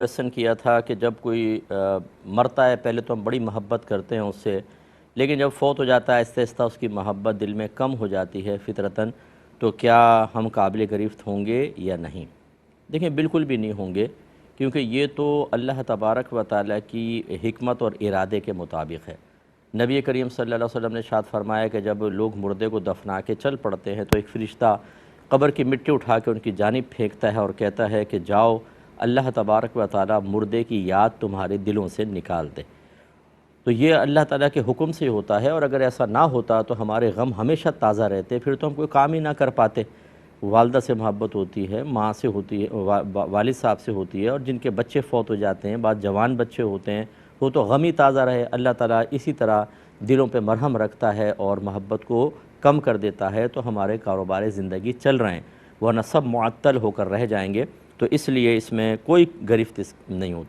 Question किया था कि जब कोई मरता है पहले तो हम बड़ी मोहब्बत करते हैं उससे, लेकिन जब फ़ौत हो जाता है आहिस्ता आहिस्ता उसकी मोहब्बत दिल में कम हो जाती है फितरतन, तो क्या हम काबिल गिरफ़्त होंगे या नहीं? देखिए, बिल्कुल भी नहीं होंगे, क्योंकि ये तो अल्लाह तबारक व तआला की हिकमत और इरादे के मुताबिक है। नबी करीम सल्लल्लाहु अलैहि वसल्लम ने इरशाद फरमाया कि जब लोग मुर्दे को दफना के चल पड़ते हैं तो एक फ़रिश्ता कब्र की मिट्टी उठा के उनकी जानिब फेंकता है और कहता है कि जाओ, अल्लाह तबारक व तआला मुर्दे की याद तुम्हारे दिलों से निकाल दे। तो ये अल्लाह ताला के हुक्म से होता है, और अगर ऐसा ना होता तो हमारे गम हमेशा ताज़ा रहते, फिर तो हम कोई काम ही ना कर पाते। वालदा से मोहब्बत होती है, माँ से होती है, वालिद साहब से होती है, और जिनके बच्चे फ़ौत हो जाते हैं, बाद जवान बच्चे होते हैं, वो तो गम ही ताज़ा रहे। अल्लाह ताला इसी तरह दिलों पे मरहम रखता है और मोहब्बत को कम कर देता है, तो हमारे कारोबार ज़िंदगी चल रहे हैं, वरना सब मुअत्तल होकर रह जाएंगे। तो इसलिए इसमें कोई गिरफ्त नहीं होती।